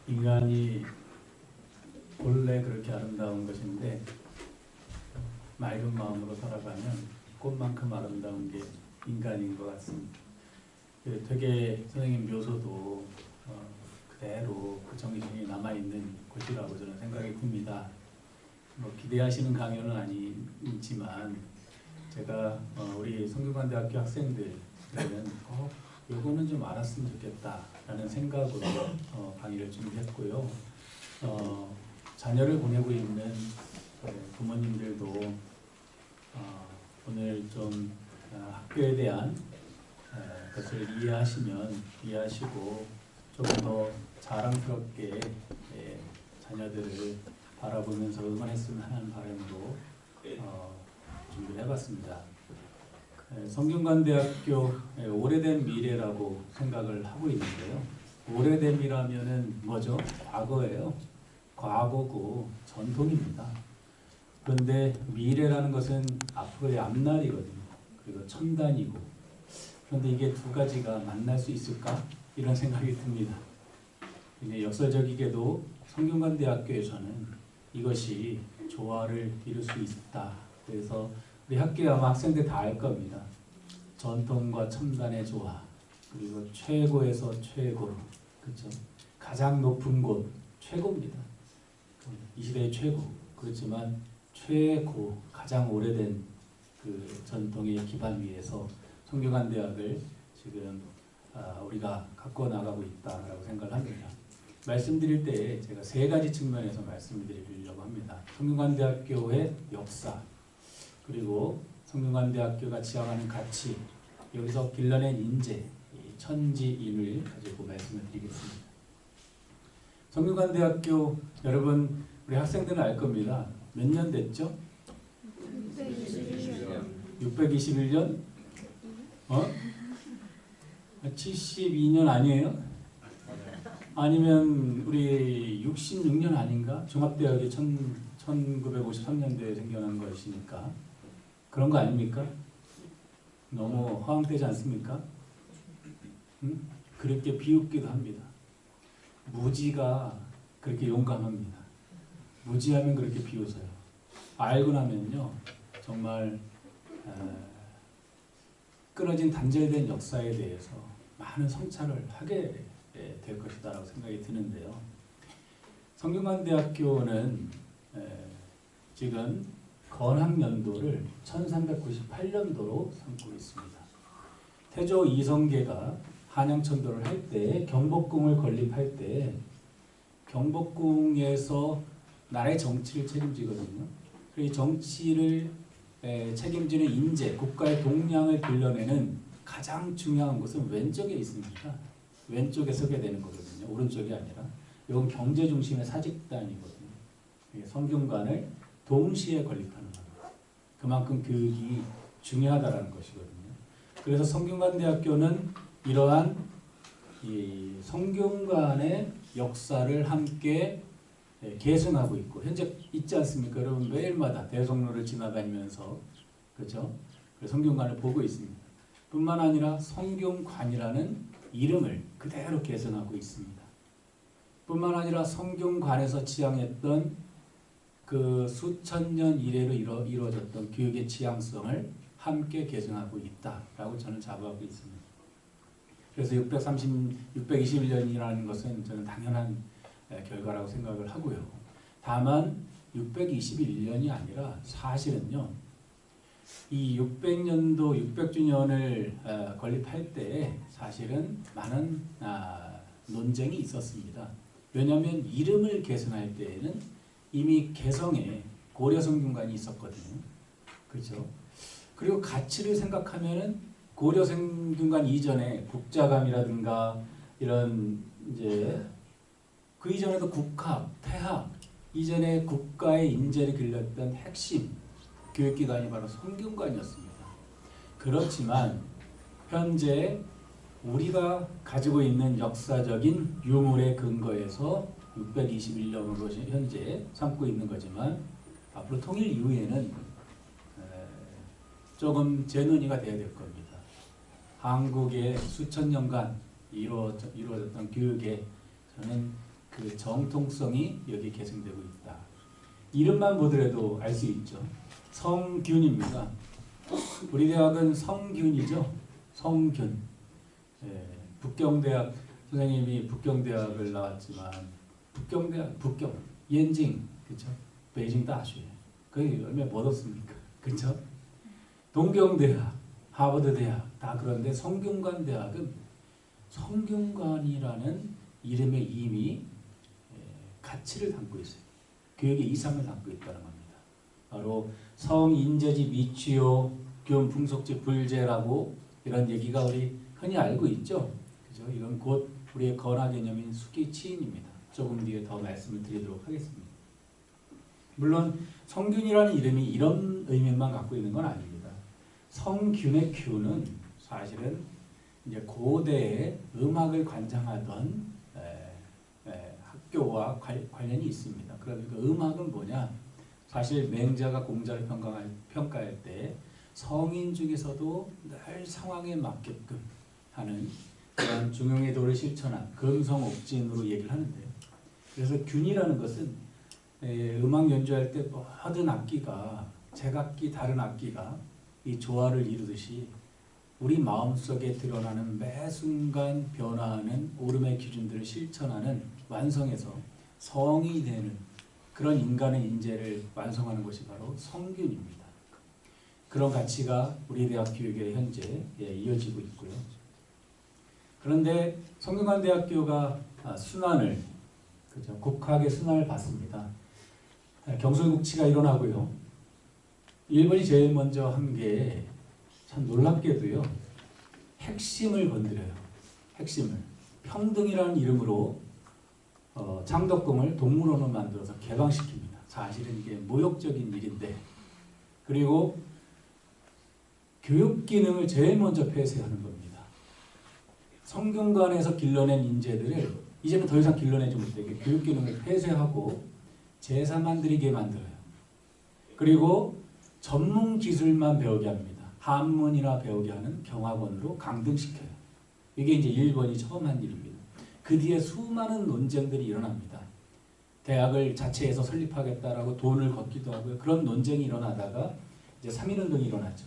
인간이 본래 그렇게 아름다운 것인데 맑은 마음으로 살아가면 꽃만큼 아름다운 게 인간인 것 같습니다. 되게 선생님 묘소도 그대로 그 정신이 남아있는 곳이라고 저는 생각이 듭니다. 뭐 기대하시는 강연은 아니지만 제가 우리 성균관대학교 학생들은 요거는 좀 알았으면 좋겠다라는 생각으로 강의를 준비했고요. 자녀를 보내고 있는 부모님들도 오늘 좀 학교에 대한 것을 이해하시고 조금 더 자랑스럽게 자녀들을 바라보면서 응원했으면 하는 바람으로 준비를 해봤습니다. 성균관대학교 오래된 미래라고 생각을 하고 있는데요. 오래됨이라면은 뭐죠? 과거예요. 과거고 전통입니다. 그런데 미래라는 것은 앞으로의 앞날이거든요. 그리고 첨단이고. 그런데 이게 두 가지가 만날 수 있을까? 이런 생각이 듭니다. 이제 역설적이게도 성균관대학교에서는 이것이 조화를 이룰 수 있다. 그래서 우리 학교에 아마 학생들 다 알 겁니다. 전통과 첨단의 조화, 그리고 최고에서 최고로, 그렇죠? 가장 높은 곳, 최고입니다. 이 시대의 최고. 그렇지만 최고, 가장 오래된 그 전통의 기반 위에서 성균관대학을 지금 우리가 갖고 나가고 있다라고 생각을 합니다. 말씀드릴 때 제가 세 가지 측면에서 말씀드리려고 합니다. 성균관대학교의 역사, 그리고 성균관대학교가 지향하는 가치, 여기서 길러낸 인재, 천지인을 가지고 말씀을 드리겠습니다. 성균관대학교 여러분 우리 학생들은 알 겁니다. 몇 년 됐죠? 621년? 72년 아니에요? 아니면 우리 66년 아닌가? 종합대학이 1953년도에 생겨난 것이니까 그런 거 아닙니까? 너무 허황되지 않습니까? 그렇게 비웃기도 합니다. 무지가 그렇게 용감합니다. 무지하면 그렇게 비웃어요. 알고 나면요 정말 끊어진 단절된 역사에 대해서 많은 성찰을 하게 될 것이다라고 생각이 드는데요. 성균관대학교는 지금 건학연도를 1398년도로 삼고 있습니다. 태조 이성계가 한양천도를 할 때 경복궁을 건립할 때 경복궁에서 나라의 정치를 책임지거든요. 이 정치를 책임지는 인재, 국가의 동량을 길러내는 가장 중요한 곳은 왼쪽에 있습니다. 왼쪽에 서게 되는 거거든요. 오른쪽이 아니라. 이건 경제 중심의 사직단이거든요. 성균관을 동시에 건립하는 겁니다. 그만큼 교육이 중요하다는 것이거든요. 그래서 성균관대학교는 이러한 이 성균관의 역사를 함께 계승하고 있고 현재 있지 않습니까? 여러분 매일마다 대성로를 지나다니면서 그렇죠? 성균관을 보고 있습니다. 뿐만 아니라 성균관이라는 이름을 그대로 계승하고 있습니다. 뿐만 아니라 성균관에서 지향했던 그 수천 년 이래로 이루어졌던 교육의 지향성을 함께 계승하고 있다라고 저는 자부하고 있습니다. 그래서 621년이라는 것은 저는 당연한 결과라고 생각을 하고요. 다만 621년이 아니라 사실은요. 이 600년도 600주년을 건립할 때 사실은 많은 논쟁이 있었습니다. 왜냐하면 이름을 계승할 때에는 이미 개성에 고려성균관이 있었거든요. 그렇죠? 그리고 가치를 생각하면은 고려성균관 이전에 국자감이라든가 이런 이제 그 이전에도 국학, 태학 이전에 국가의 인재를 길렀던 핵심 교육기관이 바로 성균관이었습니다. 그렇지만 현재 우리가 가지고 있는 역사적인 유물의 근거에서 621년으로 현재 삼고 있는 거지만 앞으로 통일 이후에는 조금 재논의가 돼야 될 겁니다. 한국의 수천 년간 이루어졌던 교육에 저는 그 정통성이 여기 계승되고 있다. 이름만 보더라도 알 수 있죠. 성균입니다. 우리 대학은 성균이죠. 성균. 예, 북경대학 선생님이 북경대학을 나왔지만 북경대학 북경 연징 그렇죠. 베이징大学 거기 얼마나 멋없습니까? 그렇죠. 동경대학, 하버드대학 다 그런데 성균관대학은 성균관이라는 이름에 이미 가치를 담고 있어요. 교육의 이상을 담고 있다는 겁니다. 바로 성인재지 미취요 교훈 풍속지 불재라고 이런 얘기가 우리 흔히 알고 있죠. 그죠? 이건 곧 우리의 건화 개념인 수기치인입니다. 조금 뒤에 더 말씀을 드리도록 하겠습니다. 물론 성균이라는 이름이 이런 의미만 갖고 있는 건 아닙니다. 성균의 균은 사실은 이제 고대의 음악을 관장하던 학교와 관련이 있습니다. 그러니까 음악은 뭐냐? 사실 맹자가 공자를 평가할 때 성인 중에서도 늘 상황에 맞게끔 하는 그런 중용의 도를 실천한 금성옥진으로 얘기를 하는데요. 그래서 균이라는 것은 음악 연주할 때 모든 악기가 제각기 다른 악기가 이 조화를 이루듯이 우리 마음속에 드러나는 매 순간 변화하는 오름의 기준들을 실천하는 완성해서 성이 되는 그런 인간의 인재를 완성하는 것이 바로 성균입니다. 그런 가치가 우리 대학 교육에 현재 이어지고 있고요. 그런데 성균관대학교가 순환을 그죠? 국학의 순환을 받습니다. 경술국치가 일어나고요. 일본이 제일 먼저 한 게 참 놀랍게도요. 핵심을 건드려요. 핵심을. 평등이라는 이름으로 창덕궁을 동물원으로 만들어서 개방시킵니다. 사실은 이게 모욕적인 일인데 그리고 교육 기능을 제일 먼저 폐쇄하는 겁니다. 성균관에서 길러낸 인재들을 이제는 더 이상 길러내지 못하게 교육 기능을 폐쇄하고 제사 만들게 만들어요. 그리고 전문 기술만 배우게 합니다. 한문이나 배우게 하는 경학원으로 강등시켜요. 이게 이제 일본이 처음 한 일입니다. 그 뒤에 수많은 논쟁들이 일어납니다. 대학을 자체에서 설립하겠다라고 돈을 걷기도 하고요. 그런 논쟁이 일어나다가 이제 3.1운동이 일어났죠.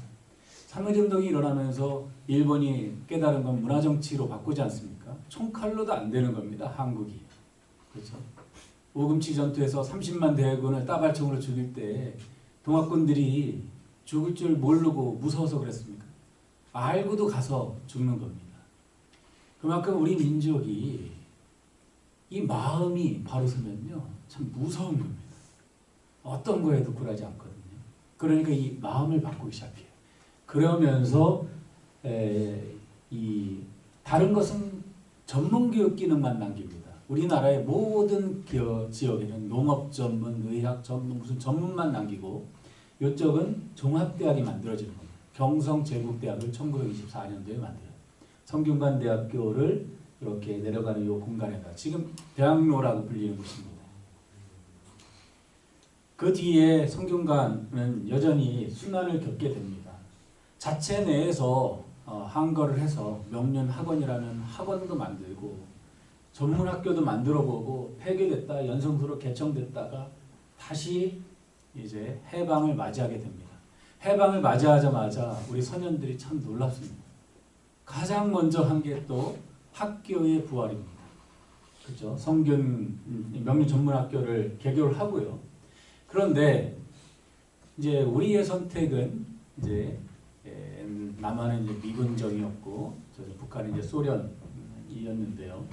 3.1운동이 일어나면서 일본이 깨달은 건 문화정치로 바꾸지 않습니까? 총칼로도 안 되는 겁니다. 한국이. 그렇죠? 오금치 전투에서 30만 대군을 따발총으로 죽일 때 동학군들이 죽을 줄 모르고 무서워서 그랬습니까? 알고도 가서 죽는 겁니다. 그만큼 우리 민족이 이 마음이 바로 서면요 참 무서운 겁니다. 어떤 거에도 굴하지 않거든요. 그러니까 이 마음을 바꾸기 시작해요. 그러면서 이 다른 것은 전문교육 기능만 남깁니다. 우리나라의 모든 지역에는 농업 전문, 의학 전문, 무슨 전문만 남기고 이쪽은 종합대학이 만들어지는 겁니다. 경성제국대학을 1924년도에 만들어요. 성균관대학교를 이렇게 내려가는 이 공간에다 지금 대학로라고 불리는 곳입니다. 그 뒤에 성균관은 여전히 순환을 겪게 됩니다. 자체 내에서 한거를 해서 명륜학원이라는 학원도 만들고 전문학교도 만들어보고 폐교됐다 연성소로 개청됐다가 다시 이제 해방을 맞이하게 됩니다. 해방을 맞이하자마자 우리 선현들이 참 놀랍습니다. 가장 먼저 한 게 또 학교의 부활입니다. 그렇죠? 성균 명륜전문학교를 개교를 하고요. 그런데 이제 우리의 선택은 이제 남한은 이제 미군정이었고 북한은 이제 소련이었는데요.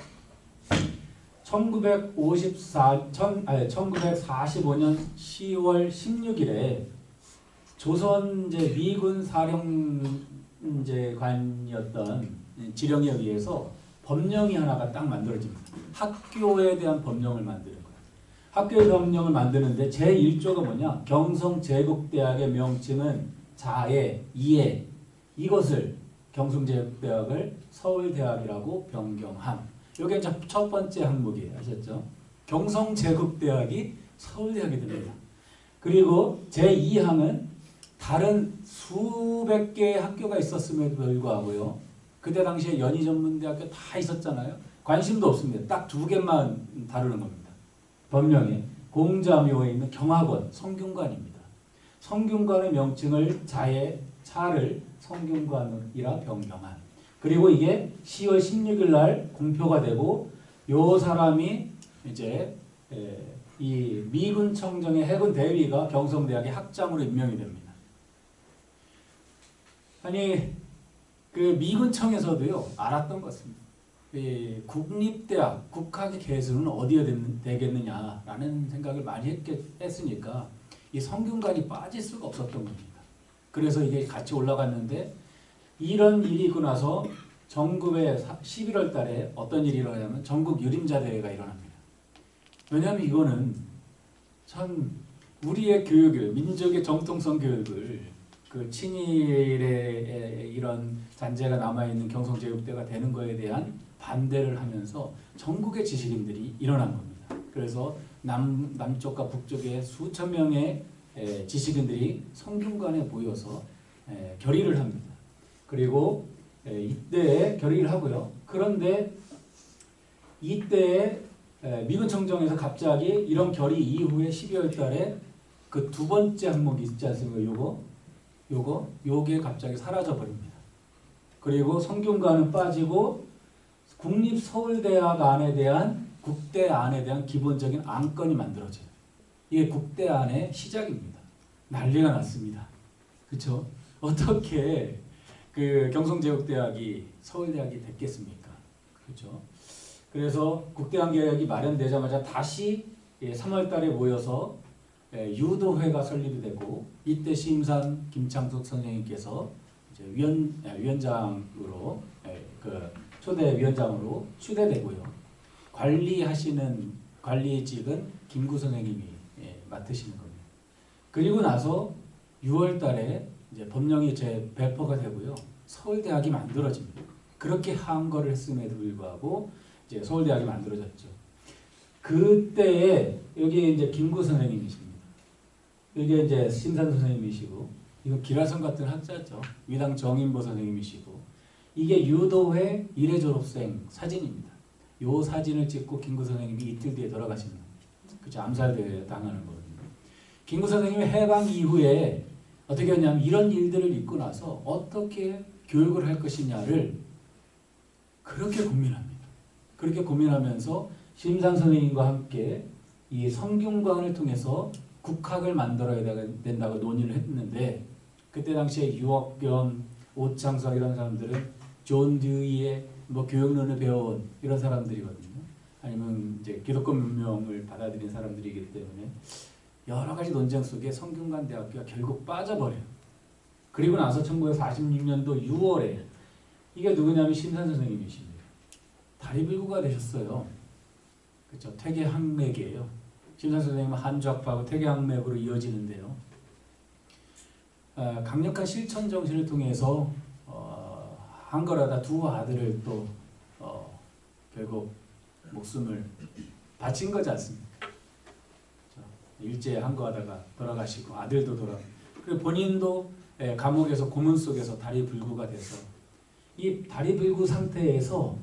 1945년 10월 16일에 조선 이제 미군 사령관이었던 지령에 의해서 법령이 하나가 딱 만들어집니다. 학교에 대한 법령을 만드는 거예요. 학교의 법령을 만드는데 제1조가 뭐냐? 경성제국대학의 명칭은 자애, 이애 이것을 경성제국대학을 서울대학이라고 변경함. 이게 첫 번째 항목이에요. 아셨죠? 경성제국대학이 서울대학이 됩니다. 그리고 제2항은 다른 수백 개의 학교가 있었음에도 불구하고요. 그때 당시에 연희전문대학교 다 있었잖아요. 관심도 없습니다. 딱 두 개만 다루는 겁니다. 법령에 공자묘에 있는 경학원 성균관입니다. 성균관의 명칭을 차를 성균관이라 변경한. 그리고 이게 10월 16일 날 공표가 되고 요 사람이 이제 이 미군 청정의 해군 대위가 경성대학의 학장으로 임명이 됩니다. 아니 그 미군청에서도요 알았던 것 같습니다. 국립대학, 국학의 개수는 어디에 되겠느냐라는 생각을 많이 했으니까 이 성균관이 빠질 수가 없었던 겁니다. 그래서 이게 같이 올라갔는데 이런 일이 있고 나서 전국에 11월 달에 어떤 일이 일어나냐면 전국 유림자 대회가 일어납니다. 왜냐하면 이거는 참 우리의 교육을, 민족의 정통성 교육을 그 친일의 이런 잔재가 남아있는 경성제국대가 되는 거에 대한 반대를 하면서 전국의 지식인들이 일어난 겁니다. 그래서 남쪽과 북쪽의 수천 명의 지식인들이 성균관에 모여서 결의를 합니다. 그리고 이때에 결의를 하고요. 그런데 이때에 미군청정에서 갑자기 이런 결의 이후에 12월 달에 그 두 번째 항목이 있지 않습니까? 요게 갑자기 사라져 버립니다. 그리고 성균관은 빠지고 국립서울대학 안에 대한 국대안에 대한 기본적인 안건이 만들어져요. 이게 국대안의 시작입니다. 난리가 났습니다. 그렇죠? 어떻게 그 경성제국대학이 서울대학이 됐겠습니까? 그렇죠? 그래서 국대안 계획이 마련되자마자 다시 3월 달에 모여서 유도회가 설립이 되고 이때 심산 김창숙 선생님께서 이제 위원장으로 그 초대 위원장으로 추대되고요. 관리직은 김구 선생님이 맡으시는 겁니다. 그리고 나서 6월 달에 이제 법령이 배포가 되고요. 서울대학이 만들어집니다. 그렇게 한 거를 했음에도 불구하고 이제 서울대학이 만들어졌죠. 그때에 여기 이제 김구 선생님이십니다. 이게 이제 심산 선생님이시고 이건 기라성 같은 학자죠. 위당 정인보 선생님이시고 이게 유도회 1회 졸업생 사진입니다. 요 사진을 찍고 김구 선생님이 이틀 뒤에 돌아가시는 겁니다. 그렇죠. 암살대 당하는 거거든요. 김구 선생님이 해방 이후에 어떻게 했냐면 이런 일들을 있고 나서 어떻게 교육을 할 것이냐를 그렇게 고민합니다. 그렇게 고민하면서 심산 선생님과 함께 이 성균관을 통해서 국학을 만들어야 된다고 논의를 했는데 그때 당시에 유학견, 오창석 이런 사람들은 존 듀이의 뭐 교육론을 배워온 이런 사람들이거든요. 아니면 이제 기독교 문명을 받아들인 사람들이기 때문에 여러 가지 논쟁 속에 성균관 대학교가 결국 빠져버려요. 그리고 나서 1946년도 6월에 이게 누구냐면 심산 선생님이십니다. 다리불구가 되셨어요. 그렇죠. 퇴계항맥이에요. 심산 선생님은 한주학파하고 퇴계항맥으로 이어지는데요. 강력한 실천 정신을 통해서 한거라다 두 아들을 또 결국 목숨을 바친 거지 않습니까? 일제 한거하다가 돌아가시고 아들도 그리고 본인도 감옥에서 고문 속에서 다리 불구가 돼서 이 다리 불구 상태에서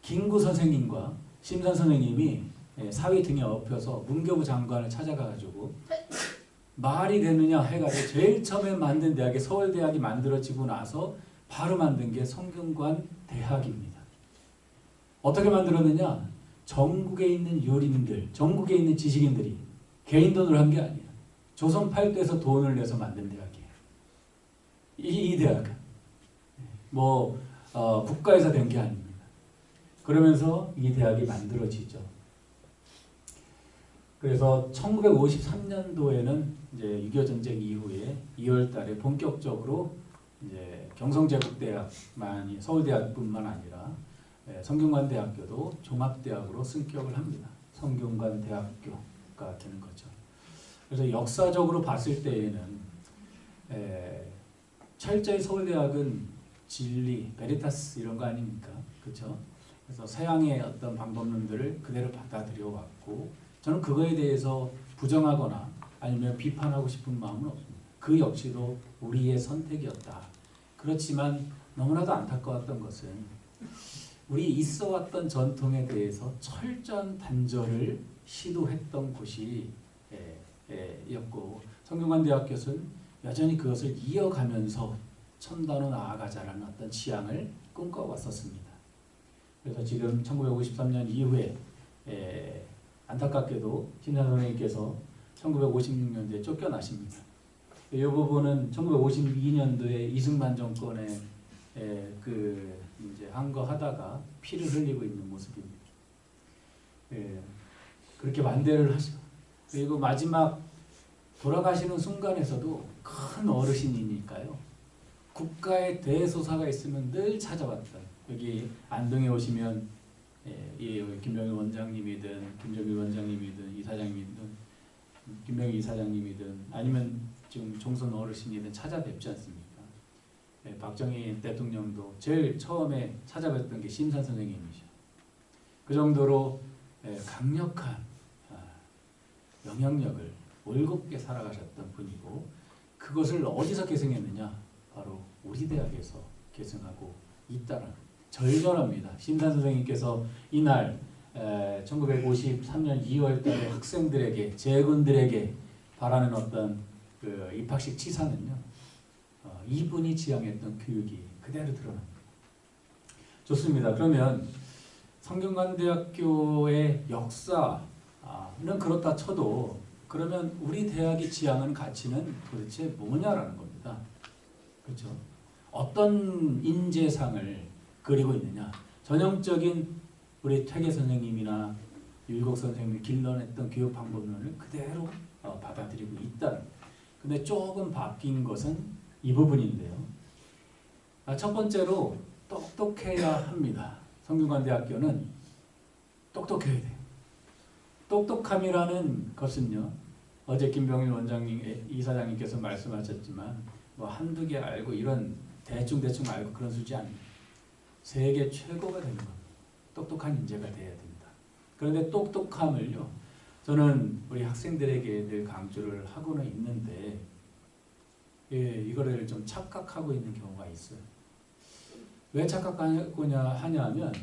김구 선생님과 심산 선생님이 사위 등에 업혀서 문교부 장관을 찾아가가지고 말이 되느냐 해가지고 제일 처음에 만든 대학이 서울대학이 만들어지고 나서 바로 만든 게 성균관 대학입니다. 어떻게 만들었느냐? 전국에 있는 요림들, 전국에 있는 지식인들이 개인 돈으로 한 게 아니에요. 조선 팔도에서 돈을 내서 만든 대학이에요. 이 대학은 국가에서 된 게 아닙니다. 그러면서 이 대학이 만들어지죠. 그래서 1953년도에는 이제 6.25 전쟁 이후에 2월달에 본격적으로 이제 경성제국대학만이 서울대학뿐만 아니라 성균관 대학교도 종합대학으로 승격을 합니다. 성균관 대학교가 되는 거죠. 그래서 역사적으로 봤을 때에는 철저히 서울대학은 진리, 베리타스 이런 거 아닙니까? 그렇죠? 그래서 서양의 어떤 방법론들을 그대로 받아들여 왔고 저는 그거에 대해서 부정하거나 아니면 비판하고 싶은 마음은 없습니다. 그 역시도 우리의 선택이었다. 그렇지만 너무나도 안타까웠던 것은 우리 있어왔던 전통에 대해서 철저한 단절을 시도했던 곳이 였고 성균관대학교는 여전히 그것을 이어가면서 첨단으로 나아가자라는 어떤 지향을 꿈꿔왔었습니다. 그래서 지금 1953년 이후에 안타깝게도 신산 선생님께서 1956년도에 쫓겨나십니다. 이 부분은 1952년도에 이승만 정권에 이제 한 거 하다가 피를 흘리고 있는 모습입니다. 그렇게 반대를 하죠. 그리고 마지막 돌아가시는 순간에서도 큰 어르신이니까요. 국가의 대소사가 있으면 늘 찾아왔던, 여기 안동에 오시면 김병일 원장님이든 김정일 원장님이든 이사장님이든 김병일 이사장님이든 아니면 지금 종선 어르신이든 찾아뵙지 않습니까? 박정희 대통령도 제일 처음에 찾아뵀던 게 심산 선생님이죠. 그 정도로 강력한 영향력을 올곧게 살아가셨던 분이고, 그것을 어디서 계승했느냐? 바로 우리 대학에서 계승하고 있다는, 절절합니다. 심산 선생님께서 이날 1953년 2월 달에 학생들에게, 재군들에게 바라는 어떤 그 입학식 치사는요, 이분이 지향했던 교육이 그대로 드러납니다. 좋습니다. 그러면 성균관대학교의 역사는 그렇다 쳐도, 그러면 우리 대학이 지향하는 가치는 도대체 뭐냐라는 겁니다. 그렇죠? 어떤 인재상을 그리고 있느냐? 전형적인 우리 퇴계 선생님이나 율곡 선생님이 길러냈던 교육 방법론을 그대로 받아들이고 있다는. 근데 조금 바뀐 것은 이 부분인데요. 첫 번째로 똑똑해야 합니다. 성균관대학교는 똑똑해야 돼요. 똑똑함이라는 것은요, 어제 김병일 원장님, 이사장님께서 말씀하셨지만 뭐 한두 개 알고 이런 대충 알고 그런 수지 아닙니다. 세계 최고가 되는 겁니다. 똑똑한 인재가 돼야 됩니다. 그런데 똑똑함을요, 저는 우리 학생들에게 늘 강조를 하고는 있는데, 이거를 좀 착각하고 있는 경우가 있어요. 왜 착각하냐 하면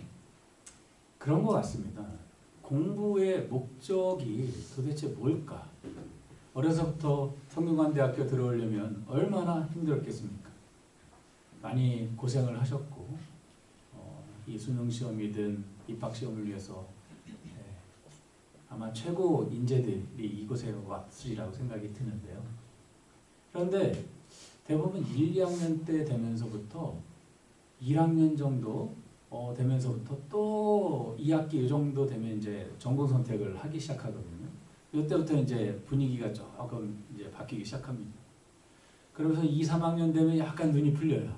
그런 것 같습니다. 공부의 목적이 도대체 뭘까? 어려서부터 성균관대학교 들어오려면 얼마나 힘들었겠습니까? 많이 고생을 하셨고, 이 수능시험이든 입학시험을 위해서 아마 최고 인재들이 이곳에 왔으리라고 생각이 드는데요. 그런데 대부분 1, 2학년 때 되면서부터 1학년 정도 되면서부터 또 2학기 이 정도 되면 이제 전공 선택을 하기 시작하거든요. 이때부터 이제 분위기가 조금 이제 바뀌기 시작합니다. 그러면서 2, 3학년 되면 약간 눈이 풀려요.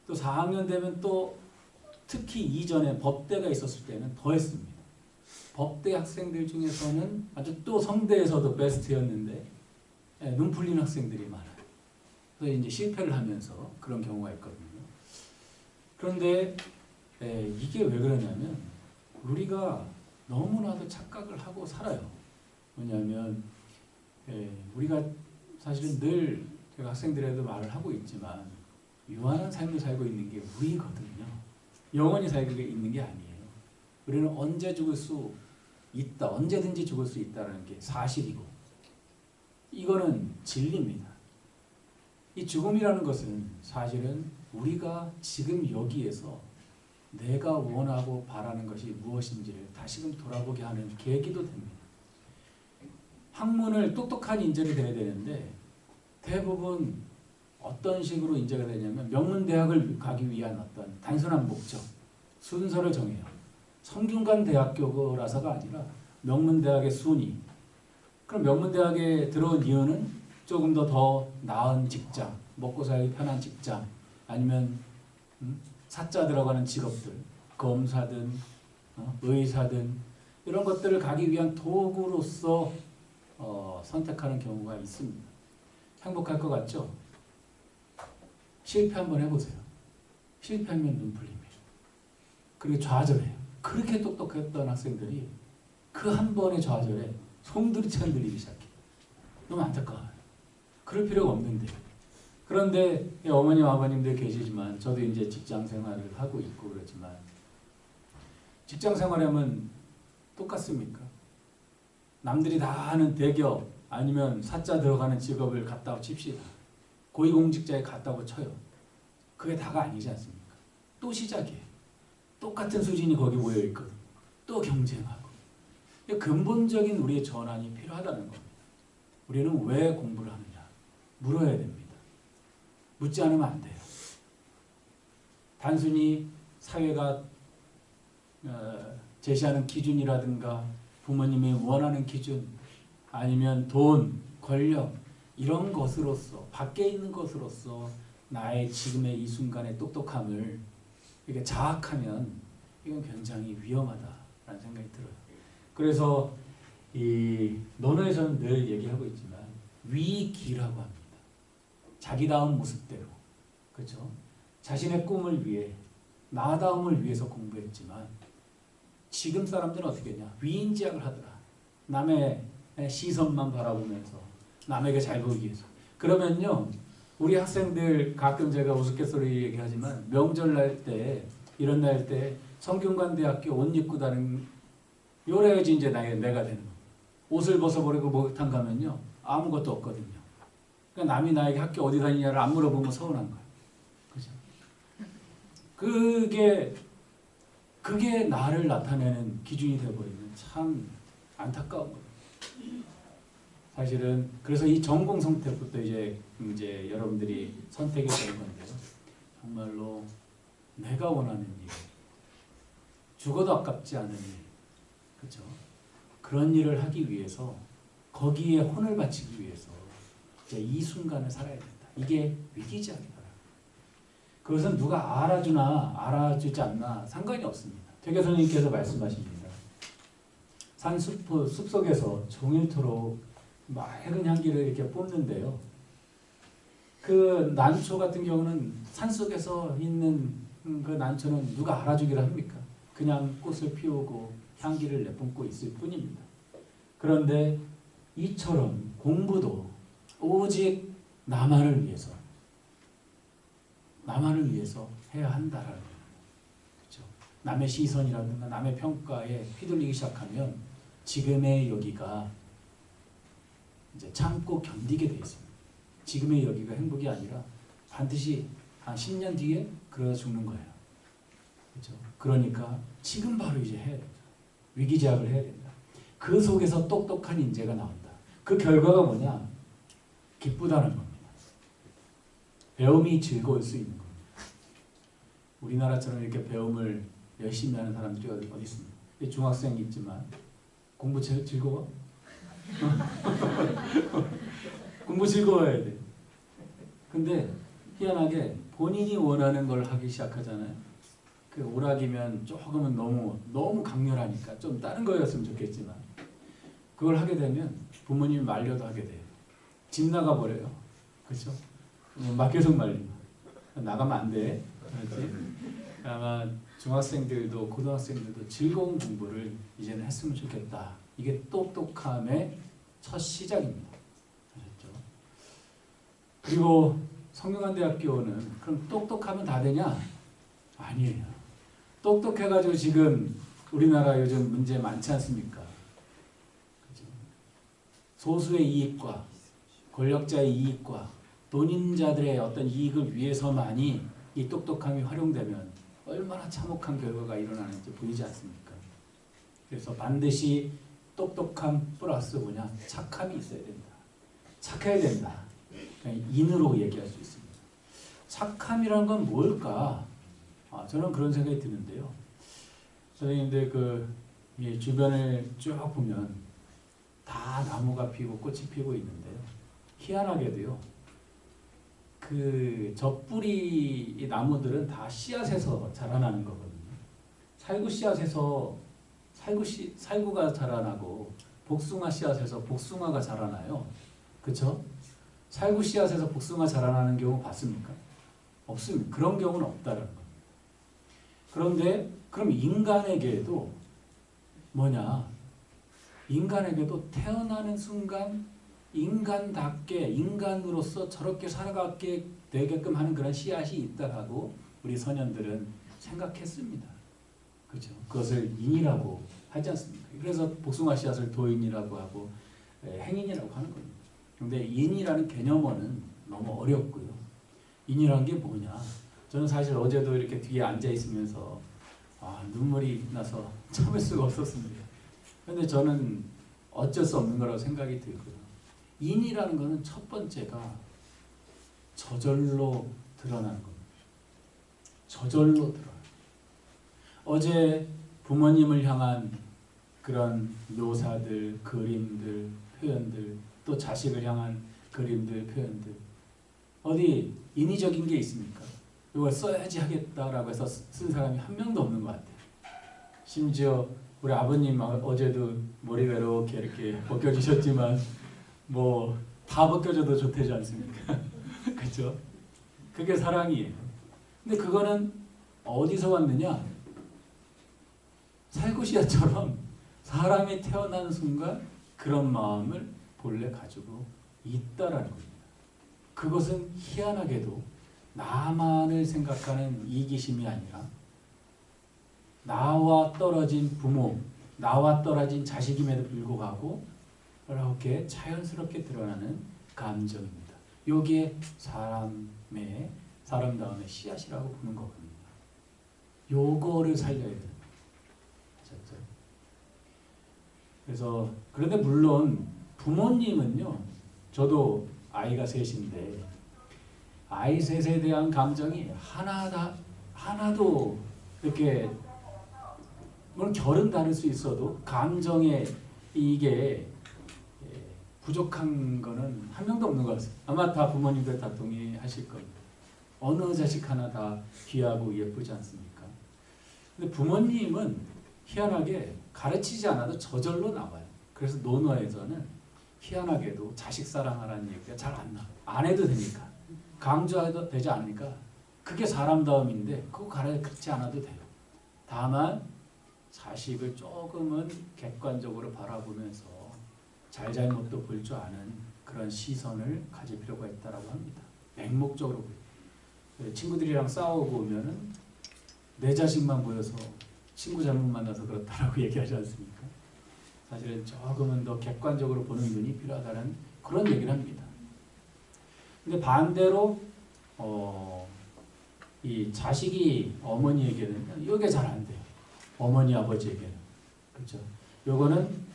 또 4학년 되면 또 특히 이전에 법대가 있었을 때는 더 했습니다. 법대 학생들 중에서는 아주 또 성대에서도 베스트였는데 눈 풀린 학생들이 많아요. 그래서 이제 실패를 하면서 그런 경우가 있거든요. 그런데 이게 왜 그러냐면 우리가 너무나도 착각을 하고 살아요. 뭐냐면 우리가 사실은 늘 제가 학생들에도 말을 하고 있지만 유한한 삶을 살고 있는 게 우리거든요. 영원히 살고 있는 게 아니에요. 우리는 언제 죽을 수 있다, 언제든지 죽을 수 있다는 게 사실이고, 이거는 진리입니다. 이 죽음이라는 것은 사실은 우리가 지금 여기에서 내가 원하고 바라는 것이 무엇인지를 다시금 돌아보게 하는 계기도 됩니다. 학문을 똑똑한 인재를 돼야 되는데 대부분 어떤 식으로 인재가 되냐면 명문대학을 가기 위한 어떤 단순한 목적, 순서를 정해요. 성균관대학교라서가 아니라 명문대학의 순위. 그럼 명문대학에 들어온 이유는 조금 더 나은 직장, 먹고 살기 편한 직장, 아니면 사자 들어가는 직업들, 검사든 의사든 이런 것들을 가기 위한 도구로서 선택하는 경우가 있습니다. 행복할 것 같죠? 실패 한번 해보세요. 실패하면 눈 풀립니다. 그리고 좌절해요. 그렇게 똑똑했던 학생들이 그 한 번의 좌절에 송두리째 흔들리기 시작해요. 너무 안타까워요. 그럴 필요가 없는데. 그런데 어머님 아버님들 계시지만 저도 이제 직장 생활을 하고 있고 그렇지만 직장 생활하면 똑같습니까? 남들이 다 하는 대기업 아니면 사자 들어가는 직업을 갖다고 칩시다. 고위공직자에 갖다고 쳐요. 그게 다가 아니지 않습니까? 또 시작이에요. 똑같은 수준이 거기 모여있거든. 또 경쟁하고. 근본적인 우리의 전환이 필요하다는 겁니다. 우리는 왜 공부를 하느냐? 물어야 됩니다. 묻지 않으면 안 돼요. 단순히 사회가 제시하는 기준이라든가 부모님이 원하는 기준 아니면 돈, 권력 이런 것으로서 밖에 있는 것으로서 나의 지금의 이 순간의 똑똑함을 이렇게 자학하면 이건 굉장히 위험하다라는 생각이 들어요. 그래서 이 논어에서는 늘 얘기하고 있지만 위기라고 합니다. 자기다운 모습대로, 그렇죠? 자신의 꿈을 위해 나다움을 위해서 공부했지만 지금 사람들은 어떻게 했냐? 위인지학을 하더라. 남의 시선만 바라보면서 남에게 잘 보이기 위해서. 그러면요, 우리 학생들 가끔 제가 우스갯소리 얘기하지만 명절 날 때 이런 날 때 성균관대학교 옷 입고 다니는 요래야지 이제 내가 되는 거. 옷을 벗어버리고 목욕탕 가면요 아무것도 없거든요. 그러니까 남이 나에게 학교 어디 다니냐를 안 물어보면 서운한 거예요. 그죠? 그게 나를 나타내는 기준이 되어버리면 참 안타까운 거예요. 사실은 그래서 이 전공 선택부터 이제 여러분들이 선택이 되는 건데요. 정말로 내가 원하는 일, 죽어도 아깝지 않은 일, 그렇죠? 그런 일을 하기 위해서 거기에 혼을 바치기 위해서 이제 이 순간을 살아야 된다. 이게 위기지학이다. 그것은 누가 알아주나 알아주지 않나 상관이 없습니다. 퇴계 선생님께서 말씀하십니다. 숲속에서 종일토록 맑은 향기를 이렇게 뿜는데요. 그 난초 같은 경우는 산속에서 있는 그 난초는 누가 알아주기를 합니까? 그냥 꽃을 피우고 향기를 내뿜고 있을 뿐입니다. 그런데 이처럼 공부도 오직 나만을 위해서 해야 한다라는 거예요. 그렇죠? 남의 시선이라든가 남의 평가에 휘둘리기 시작하면 지금의 여기가 이제 참고 견디게 돼 있습니다. 지금의 여기가 행복이 아니라 반드시 한 10년 뒤에 그러다 죽는 거예요. 그렇죠? 그러니까 지금 바로 이제 해야 된다. 위기제약을 해야 된다. 그 속에서 똑똑한 인재가 나온다. 그 결과가 뭐냐? 기쁘다는 겁니다. 배움이 즐거울 수 있는 겁니다. 우리나라처럼 이렇게 배움을 열심히 하는 사람들이 어디 있습니까? 중학생이 있지만 공부 즐거워? 공부 즐거워야 돼. 근데 희한하게 본인이 원하는 걸 하기 시작하잖아요. 그 오락이면 조금은 너무 강렬하니까 좀 다른 거였으면 좋겠지만 그걸 하게 되면 부모님이 말려도 하게 돼요. 집 나가버려요. 그렇죠? 막 계속 말리면 나가면 안 돼. 그렇지? 아마 중학생들도 고등학생들도 즐거운 공부를 이제는 했으면 좋겠다. 이게 똑똑함의 첫 시작입니다. 아셨죠? 그리고 성균관대학교는 그럼 똑똑하면 다 되냐? 아니에요. 똑똑해가지고 지금 우리나라 요즘 문제 많지 않습니까? 그렇죠? 소수의 이익과 권력자의 이익과 돈인자들의 어떤 이익을 위해서만이 이 똑똑함이 활용되면 얼마나 참혹한 결과가 일어나는지 보이지 않습니까? 그래서 반드시 똑똑함 플러스 뭐냐? 착함이 있어야 된다. 착해야 된다. 인으로 얘기할 수 있습니다. 착함이라는 건 뭘까? 저는 그런 생각이 드는데요. 선생님들 주변을 쭉 보면 다 나무가 피고 꽃이 피고 있는데요. 희한하게도요. 저 뿌리 이 나무들은 다 씨앗에서 자라나는 거거든요. 살구 씨앗에서 살구가 자라나고 복숭아 씨앗에서 복숭아가 자라나요. 그렇죠? 살구 씨앗에서 복숭아 자라나는 경우 봤습니까? 없습니다. 그런 경우는 없다는 겁니다. 그런데 그럼 인간에게도 뭐냐? 인간에게도 태어나는 순간 인간답게 인간으로서 저렇게 살아가게 되게끔 하는 그런 씨앗이 있다라고 우리 선현들은 생각했습니다. 그렇죠? 그것을 인이라고 하지 않습니까? 그래서 복숭아 씨앗을 도인이라고 하고 행인이라고 하는 겁니다. 근데 인이라는 개념어는 너무 어렵고요. 인이라는 게 뭐냐? 저는 사실 어제도 이렇게 뒤에 앉아 있으면서 눈물이 나서 참을 수가 없었습니다. 근데 저는 어쩔 수 없는 거라고 생각이 들고요. 인이라는 것은 첫 번째가 저절로 드러나는 겁니다. 저절로 드러나요. 어제 부모님을 향한 그런 묘사들, 그림들, 표현들, 또 자식을 향한 그림들, 표현들, 어디 인위적인 게 있습니까? 이걸 써야지 하겠다라고 해서 쓴 사람이 한 명도 없는 것 같아요. 심지어 우리 아버님 어제도 머리가 이렇게 벗겨지셨지만 뭐 다 벗겨져도 좋대지 않습니까? 그렇죠? 그게 사랑이에요. 근데 그거는 어디서 왔느냐? 살구시야처럼 사람이 태어난 순간 그런 마음을 본래 가지고 있다라는 겁니다. 그것은 희한하게도 나만을 생각하는 이기심이 아니라 나와 떨어진 부모, 나와 떨어진 자식임에도 불구하고 이렇게 자연스럽게 드러나는 감정입니다. 여기에 사람다움의 씨앗이라고 보는 거거든요. 요거를 살려야 되는 거예요. 아셨죠? 그래서 그런데 물론 부모님은요, 저도 아이가 셋인데 아이 셋에 대한 감정이 하나도 이렇게 물론 결은 다를 수 있어도 감정에 이게 부족한 거는 한 명도 없는 것 같습니다. 아마 다 부모님들 다 동의하실 겁니다. 어느 자식 하나 다 귀하고 예쁘지 않습니까? 근데 부모님은 희한하게 가르치지 않아도 저절로 나와요. 그래서 논어에서는 희한하게도 자식 사랑하라는 얘기가 잘 안 나와요. 안 해도 되니까. 강조해도 되지 않으니까 그게 사람다움인데 그거 가르치지 않아도 돼요. 다만 자식을 조금은 객관적으로 바라보면서 잘잘못도 볼 줄 아는 그런 시선을 가질 필요가 있다고 합니다. 맹목적으로 친구들이랑 싸우고 오면은 내 자식만 보여서 친구 잘못 만나서 그렇다라고 얘기하지 않습니까? 사실은 조금은 더 객관적으로 보는 눈이 필요하다는 그런 얘기를 합니다. 근데 반대로 이 자식이 어머니에게는 이게 잘 안 돼요. 어머니 아버지에게는. 그렇죠? 요거는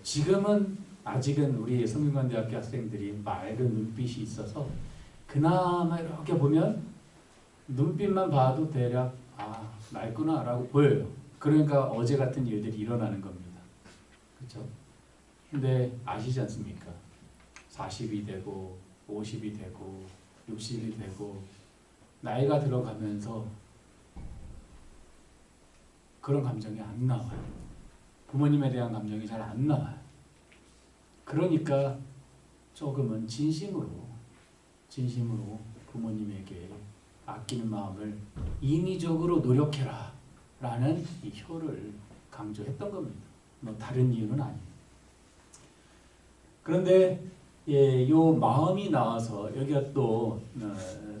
지금은 아직은 우리 성균관대학교 학생들이 맑은 눈빛이 있어서 그나마 이렇게 보면 눈빛만 봐도 대략 맑구나 라고 보여요. 그러니까 어제 같은 일들이 일어나는 겁니다. 그렇죠? 근데 아시지 않습니까? 40이 되고 50이 되고 60이 되고 나이가 들어가면서 그런 감정이 안 나와요. 부모님에 대한 감정이 잘 안 나와요. 그러니까 조금은 진심으로 부모님에게 아끼는 마음을 인위적으로 노력해라 라는 이 효를 강조했던 겁니다. 뭐 다른 이유는 아니에요. 그런데 요 마음이 나와서 여기가 또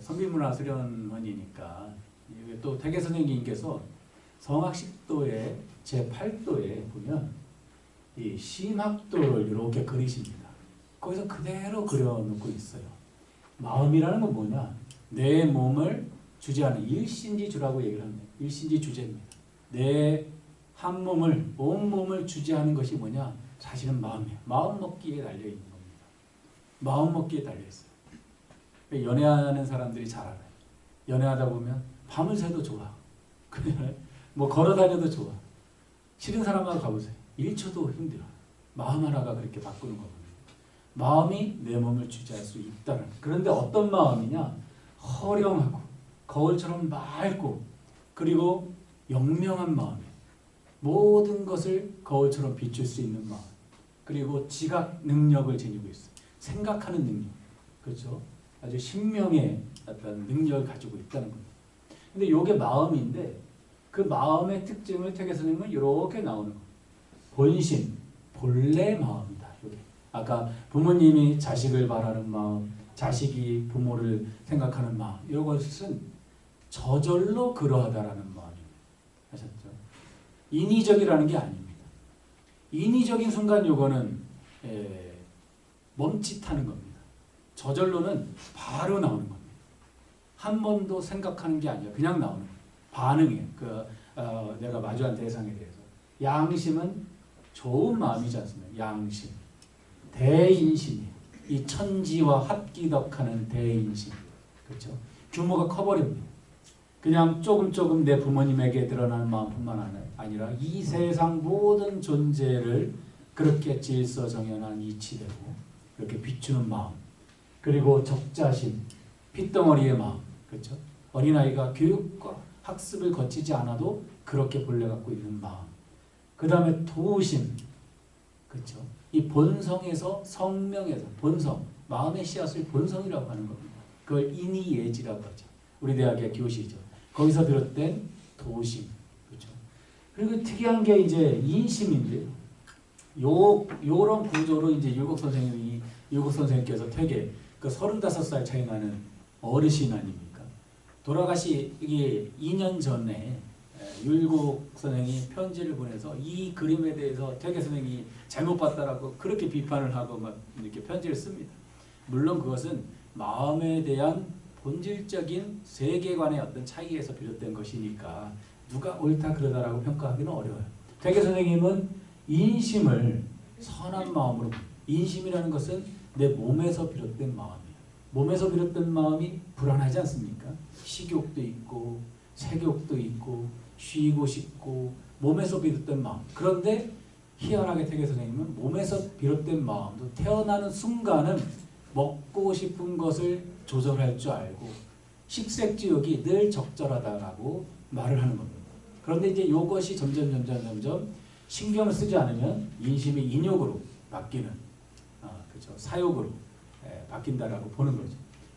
성빈문화 수련원이니까 또 태계 선생님께서 성악식도의 제8도에 보면 이 심학도를 이렇게 그리십니다. 거기서 그대로 그려놓고 있어요. 마음이라는 건 뭐냐? 내 몸을 주재하는 일신지주라고 얘기를 합니다. 일신지주제입니다. 내 한 몸을, 온 몸을 주재하는 것이 뭐냐? 사실은 마음이에요. 마음 먹기에 달려있는 겁니다. 마음 먹기에 달려있어요. 연애하는 사람들이 잘 알아요. 연애하다 보면 밤을 새도 좋아. 그냥 뭐 걸어다녀도 좋아. 싫은 사람하고 가보세요. 1초도 힘들어. 마음 하나가 그렇게 바꾸는 거거든요. 마음이 내 몸을 주재할 수 있다는. 그런데 어떤 마음이냐? 허령하고 거울처럼 맑고 그리고 영명한 마음이에요. 모든 것을 거울처럼 비출 수 있는 마음. 그리고 지각 능력을 지니고 있어요. 생각하는 능력. 그렇죠? 아주 신명의 어떤 능력을 가지고 있다는 겁니다. 근데 이게 마음인데 그 마음의 특징을 태계 선생님은 이렇게 나오는 거예요. 본심, 본래 마음이다. 이게. 아까 부모님이 자식을 바라는 마음, 자식이 부모를 생각하는 마음, 이런 것은 저절로 그러하다라는 마음입니다. 아셨죠? 인위적이라는 게 아닙니다. 인위적인 순간 요거는 멈칫하는 겁니다. 저절로는 바로 나오는 겁니다. 한 번도 생각하는 게 아니라 그냥 나오는 거예요. 반응이에요. 내가 마주한 대상에 대해서. 양심은 좋은 마음이지 않습니까? 양심. 대인심이에요. 이 천지와 합기덕하는 대인심. 그렇죠? 규모가 커버립니다. 그냥 조금 내 부모님에게 드러나는 마음뿐만 아니라 이 세상 모든 존재를 그렇게 질서정연한 이치대로 그렇게 비추는 마음. 그리고 적자심, 핏덩어리의 마음. 그렇죠? 어린아이가 교육과 학습을 거치지 않아도 그렇게 본래 갖고 있는 마음. 그 다음에 도심. 그렇죠? 이 본성에서 성명에서 본성, 마음의 씨앗을 본성이라고 하는 겁니다. 그걸 인이예지라고 하죠. 우리 대학의 교시죠. 거기서 비롯된 도심. 그렇죠? 그리고 특이한 게 이제 인심인데 요런 구조로 이제 율곡 선생님께서 되게 그 35살 차이 나는 어르신 아닙니까? 돌아가시기 2년 전에 율곡 선생이 편지를 보내서 이 그림에 대해서 퇴계 선생이 잘못 봤다라고 그렇게 비판을 하고 막 이렇게 편지를 씁니다. 물론 그것은 마음에 대한 본질적인 세계관의 어떤 차이에서 비롯된 것이니까 누가 옳다 그러다라고 평가하기는 어려워요. 퇴계 선생님은 인심을 선한 마음으로, 인심이라는 것은 내 몸에서 비롯된 마음이에요. 몸에서 비롯된 마음이 불안하지 않습니까? 식욕도 있고 색욕도 있고 쉬고 싶고 몸에서 비롯된 마음. 그런데 희한하게 퇴계 선생님은 몸에서 비롯된 마음도 태어나는 순간은 먹고 싶은 것을 조절할 줄 알고 식색지욕이 늘 적절하다라고 말을 하는 겁니다. 그런데 이제 이것이 점점 신경을 쓰지 않으면 인심이 인욕으로 바뀌는 그렇죠. 사욕으로 바뀐다라고 보는 거죠.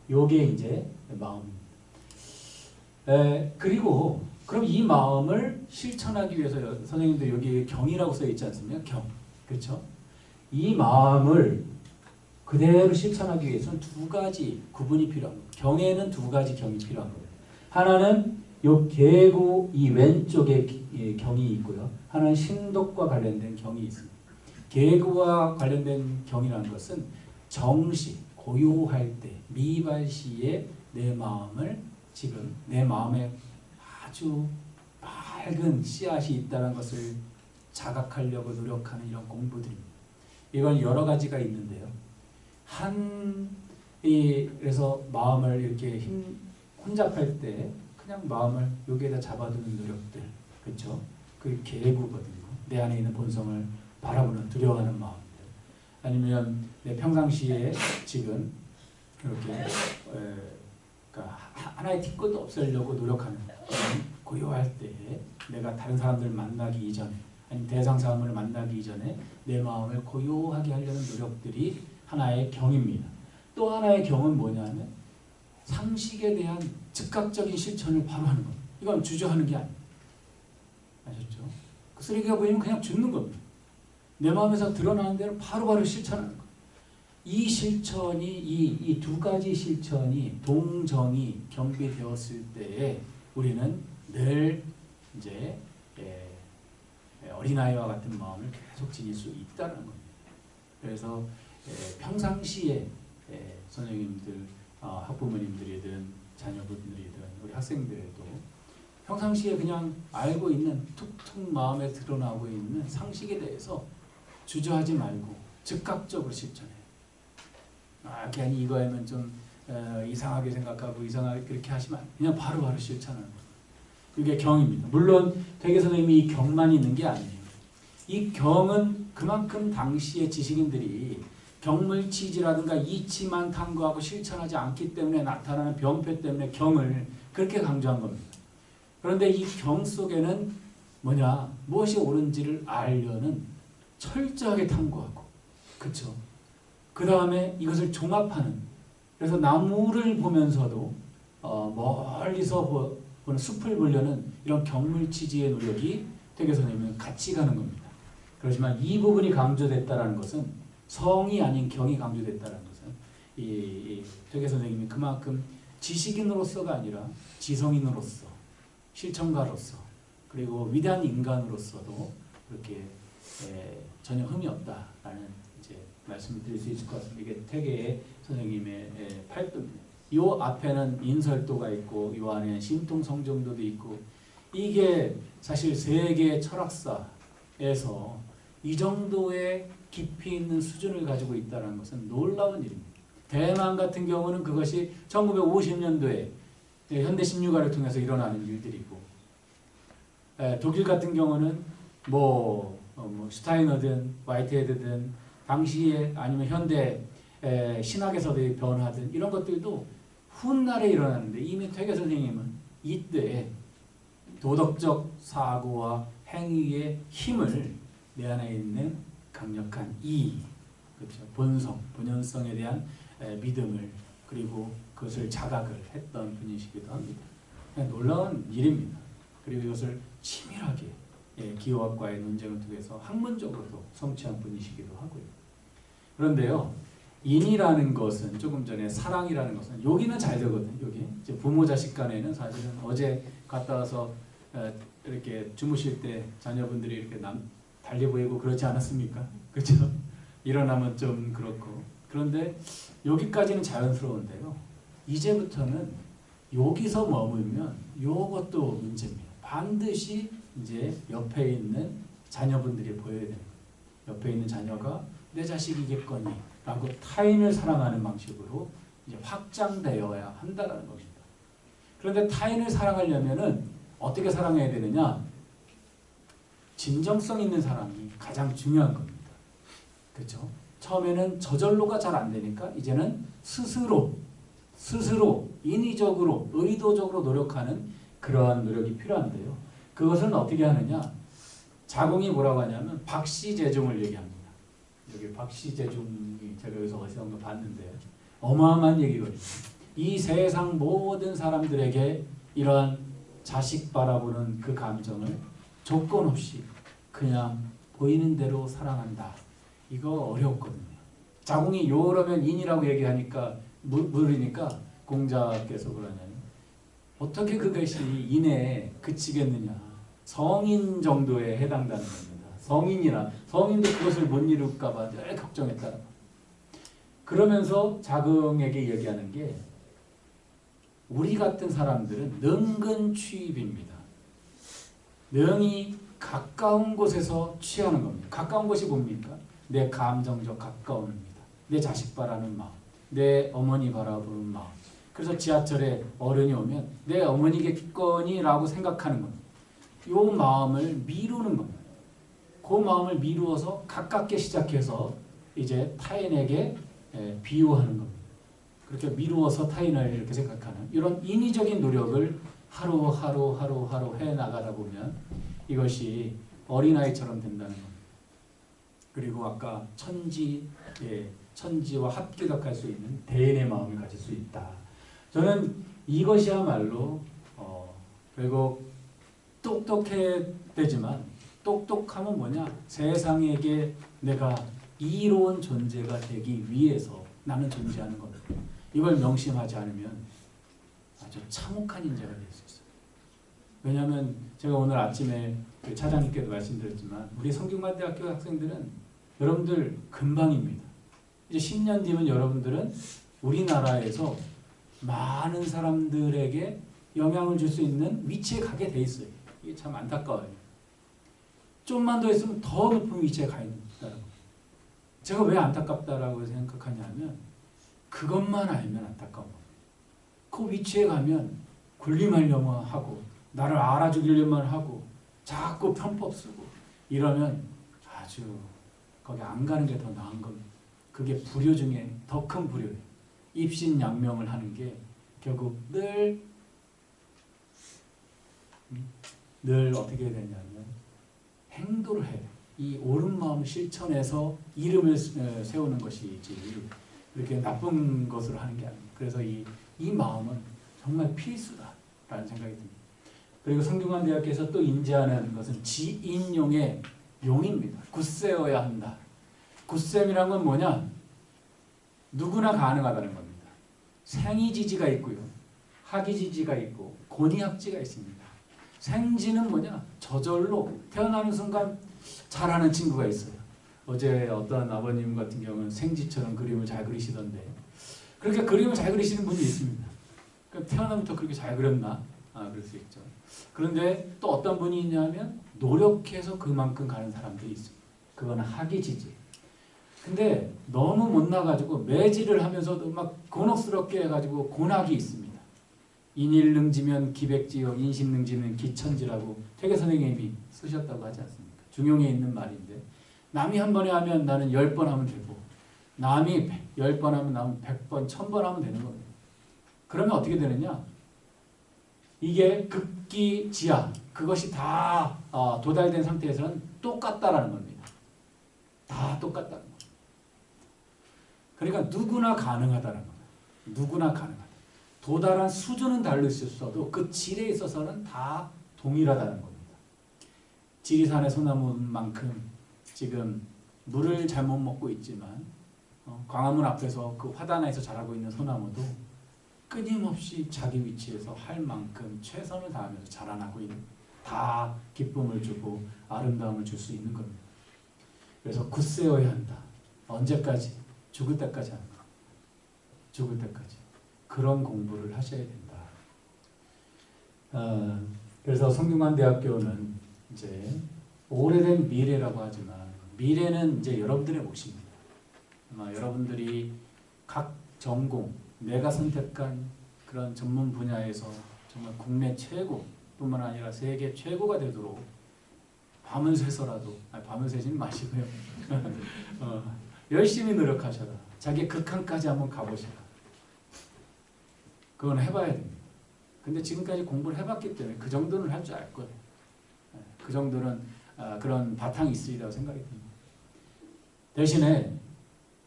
요게 이제 마음입니다. 그리고 그럼 이 마음을 실천하기 위해서 선생님들 여기 경이라고 써 있지 않습니까? 경. 그렇죠? 이 마음을 그대로 실천하기 위해서는 두 가지 구분이 필요합니다. 경에는 두 가지 경이 필요한 거예요. 하나는 요 계고 이 왼쪽에 경이 있고요. 하나는 신독과 관련된 경이 있습니다. 계구와 관련된 경이라는 것은 정시, 고요할 때, 미발시에 내 마음을 지금 내 마음에 아주 맑은 씨앗이 있다는 것을 자각하려고 노력하는 이런 공부들입니다. 이건 여러 가지가 있는데요. 그래서 마음을 이렇게 혼잡할 때 그냥 마음을 여기에다 잡아두는 노력들, 그렇죠? 그 계구거든요. 내 안에 있는 본성을 바라보는 두려워하는 마음들. 아니면 내 평상시에 지금 이렇게 그러니까 하나의 티끌도 없애려고 노력하는 고요할 때 내가 다른 사람들 만나기 이전에 아니면 대상 사람을 만나기 이전에 내 마음을 고요하게 하려는 노력들이 하나의 경입니다. 또 하나의 경은 뭐냐면 상식에 대한 즉각적인 실천을 바로 하는 겁니다. 이건 주저하는 게 아니에요. 아셨죠? 그 쓰레기가 보이면 그냥 줍는 겁니다. 내 마음에서 드러나는 대로 바로바로 실천하는 거예요. 이 실천이 이 두 가지 실천이 동정이 겸비되었을 때에 우리는 늘 이제 어린아이와 같은 마음을 계속 지닐 수 있다는 겁니다. 그래서 평상시에 선생님들, 학부모님들이든 자녀분들이든 우리 학생들도 평상시에 그냥 알고 있는 툭툭 마음에 드러나고 있는 상식에 대해서 주저하지 말고 즉각적으로 실천해요. 괜히 이거 하면 좀 이상하게 생각하고 이상하게 그렇게 하시면 그냥 바로바로 실천하는 거예요. 이게 경입니다. 물론 퇴계 선생님이 이 경만 있는 게 아니에요. 이 경은 그만큼 당시의 지식인들이 경물치지라든가 이치만 탐구하고 실천하지 않기 때문에 나타나는 병폐 때문에 경을 그렇게 강조한 겁니다. 그런데 이 경 속에는 뭐냐? 무엇이 옳은지를 알려는 철저하게 탐구하고, 그렇죠? 그 다음에 이것을 종합하는, 그래서 나무를 보면서도 멀리서 보는 숲을 보려는 이런 경물치지의 노력이 퇴계 선생님은 같이 가는 겁니다. 그렇지만 이 부분이 강조됐다는 것은 성이 아닌 경이 강조됐다는 것은 이 퇴계 선생님이 그만큼 지식인으로서가 아니라 지성인으로서 실천가로서 그리고 위대한 인간으로서도 그렇게 전혀 흠이 없다라는 이제 말씀을 드릴 수 있을 것 같습니다. 이게 태계의 선생님의 팔도입니다. 이 앞에는 인설도가 있고 이 안에 신통성정도도 있고 이게 사실 세계 철학사에서 이 정도의 깊이 있는 수준을 가지고 있다는 것은 놀라운 일입니다. 대만 같은 경우는 그것이 1950년도에 현대 신유가를 통해서 일어나는 일들이고 독일 같은 경우는 뭐 슈타이너든 화이트헤드든 당시에 아니면 현대 신학에서의 변화든 이런 것들도 훗날에 일어나는데 이미 퇴계 선생님은 이때 도덕적 사고와 행위의 힘을 내 안에 있는 강력한 그렇죠. 본연성에 대한 믿음을 그리고 그것을 자각을 했던 분이시기도 합니다. 놀라운 일입니다. 그리고 이것을 치밀하게 기호학과의 논쟁을 통해서 학문적으로도 성취한 분이시기도 하고요. 그런데요, 인이라는 것은 조금 전에 사랑이라는 것은 여기는 잘 되거든요. 여기 이제 부모 자식 간에는 사실은 어제 갔다 와서 이렇게 주무실 때 자녀분들이 이렇게 달리 보이고 그렇지 않았습니까? 그렇죠? 일어나면 좀 그렇고 그런데 여기까지는 자연스러운데요. 이제부터는 여기서 머물면 이것도 문제입니다. 반드시 이제 옆에 있는 자녀분들이 보여야 되는 거예요. 옆에 있는 자녀가 내 자식이겠거니 라고 타인을 사랑하는 방식으로 이제 확장되어야 한다는 겁니다. 그런데 타인을 사랑하려면은 어떻게 사랑해야 되느냐? 진정성 있는 사랑이 가장 중요한 겁니다. 그렇죠? 처음에는 저절로가 잘 안 되니까 이제는 스스로 인위적으로 의도적으로 노력하는 그러한 노력이 필요한데요. 그것은 어떻게 하느냐? 자궁이 뭐라고 하냐면 박씨재중을 얘기합니다. 여기 박씨재중이 제가 여기서 어디선가 봤는데 어마어마한 얘기거든요. 이 세상 모든 사람들에게 이러한 자식 바라보는 그 감정을 조건 없이 그냥 보이는 대로 사랑한다. 이거 어렵거든요. 자궁이 요러면 인이라고 얘기하니까 물으니까 공자께서 그러냐면 어떻게 그것이 인에 그치겠느냐. 성인 정도에 해당되는 겁니다. 성인도 그것을 못 이룰까 봐 늘 걱정했다. 그러면서 자궁에게 얘기하는 게 우리 같은 사람들은 능근 취입입니다. 능이 가까운 곳에서 취하는 겁니다. 가까운 곳이 뭡니까? 내 감정적 가까움입니다. 내 자식 바라는 마음, 내 어머니 바라보는 마음. 그래서 지하철에 어른이 오면 내 어머니겠거니 라고 생각하는 겁니다. 이 마음을 미루는 겁니다. 그 마음을 미루어서 가깝게 시작해서 이제 타인에게 비유하는 겁니다. 그렇게 미루어서 타인을 이렇게 생각하는 이런 인위적인 노력을 하루 해나가다 보면 이것이 어린아이처럼 된다는 겁니다. 그리고 아까 천지와 합기덕할 수 있는 대인의 마음을 가질 수 있다. 저는 이것이야말로 결국 똑똑해야 되지만 똑똑함은 뭐냐? 세상에게 내가 이로운 존재가 되기 위해서 나는 존재하는 겁니다. 이걸 명심하지 않으면 아주 참혹한 인재가 될 수 있어요. 왜냐하면 제가 오늘 아침에 차장님께도 말씀드렸지만 우리 성균관대학교 학생들은 여러분들 금방입니다. 이제 10년 뒤면 여러분들은 우리나라에서 많은 사람들에게 영향을 줄 수 있는 위치에 가게 돼 있어요. 이게 참 안타까워요. 좀만 더 있으면 더 높은 위치에 가 있다는 거예요. 제가 왜 안타깝다라고 생각하냐면 그것만 알면 안타까운 거예요. 그 위치에 가면 군림하려면 하고 나를 알아주기려면 하고 자꾸 편법 쓰고 이러면 아주 거기 안 가는 게 더 나은 겁니다. 그게 불효 중에 더 큰 불효예요. 입신양명을 하는 게 결국 늘 어떻게 해야 되냐면 행도를 해야 돼요. 이 옳은 마음을 실천해서 이름을 세우는 것이지 이렇게 나쁜 것으로 하는 게 아닙니다. 그래서 이 마음은 정말 필수다라는 생각이 듭니다. 그리고 성균관대학교에서 또 인지하는 것은 지인용의 용입니다. 굳세어야 한다. 굳셈이란 건 뭐냐? 누구나 가능하다는 겁니다. 생이지지가 있고요. 학이지지가 있고 권위학지가 있습니다. 생지는 뭐냐? 저절로 태어나는 순간 잘하는 친구가 있어요. 어제 어떤 아버님 같은 경우는 생지처럼 그림을 잘 그리시던데 그렇게 그림을 잘 그리시는 분이 있습니다. 그러니까 태어나부터 그렇게 잘 그렸나? 그럴 수 있죠. 그런데 또 어떤 분이 있냐면 노력해서 그만큼 가는 사람들이 있습니다. 그거는 학이지지. 근데 너무 못나가지고 매질을 하면서도 막 곤혹스럽게 해가지고 곤학이 있습니다. 인일능지면 기백지요 인신능지면 기천지라고 퇴계 선생님이 쓰셨다고 하지 않습니까? 중용에 있는 말인데 남이 한 번에 하면 나는 10번 하면 되고 남이 10번 하면 나는 100번, 1000번 하면 되는 겁니다. 그러면 어떻게 되느냐? 이게 극기지야. 그것이 다 도달된 상태에서는 똑같다라는 겁니다. 다 똑같다는 겁니다. 그러니까 누구나 가능하다는 겁니다. 누구나 가능하다. 도달한 수준은 다를 수 있어도 그 질에 있어서는 다 동일하다는 겁니다. 지리산의 소나무만큼 지금 물을 잘못 먹고 있지만 광화문 앞에서 그 화단에서 자라고 있는 소나무도 끊임없이 자기 위치에서 할 만큼 최선을 다하면서 자라나고 있는 다 기쁨을 주고 아름다움을 줄 수 있는 겁니다. 그래서 굳세어야 한다. 언제까지? 죽을 때까지 하는 거. 죽을 때까지. 그런 공부를 하셔야 된다. 그래서 성균관대학교는 이제 오래된 미래라고 하지만 미래는 이제 여러분들의 몫입니다. 아마 여러분들이 각 전공, 내가 선택한 그런 전문 분야에서 정말 국내 최고 뿐만 아니라 세계 최고가 되도록 밤을 새서라도, 밤을 새지는 마시고요. 열심히 노력하셔라. 자기 극한까지 한번 가보시라. 그건 해봐야 됩니다. 근데 지금까지 공부를 해봤기 때문에 그 정도는 할 줄 알 거예요. 그 정도는 그런 바탕이 있으리라고 생각이 듭니다. 대신에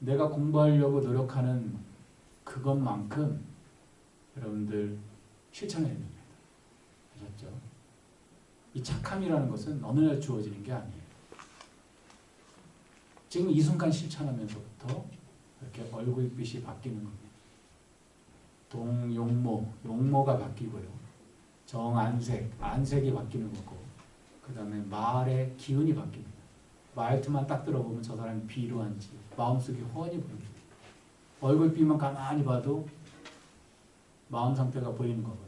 내가 공부하려고 노력하는 그것만큼 여러분들 실천해야 됩니다. 아셨죠? 이 착함이라는 것은 어느 날 주어지는 게 아니에요. 지금 이 순간 실천하면서부터 이렇게 얼굴빛이 바뀌는 겁니다. 동용모, 용모가 바뀌고요. 정안색, 안색이 바뀌는 거고 그 다음에 말의 기운이 바뀝니다. 말투만 딱 들어보면 저 사람이 비루한지 마음속이 훤히 보입니다. 얼굴빛만 가만히 봐도 마음 상태가 보이는 거거든요.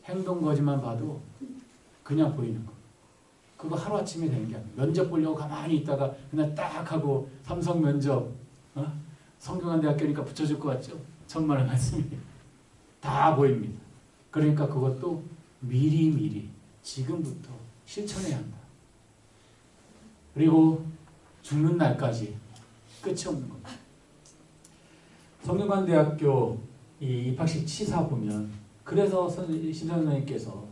행동 거지만 봐도 그냥 보이는 거. 그거 하루아침에 되는 게 아니에요. 면접 보려고 가만히 있다가 그냥 딱 하고 삼성 면접 성균관대학교니까 붙여줄 것 같죠? 천만의 말씀이 다 보입니다. 그러니까 그것도 미리미리 지금부터 실천해야 한다. 그리고 죽는 날까지 끝이 없는 겁니다. 성균관대학교 이 입학식 치사 보면 그래서 신선생님께서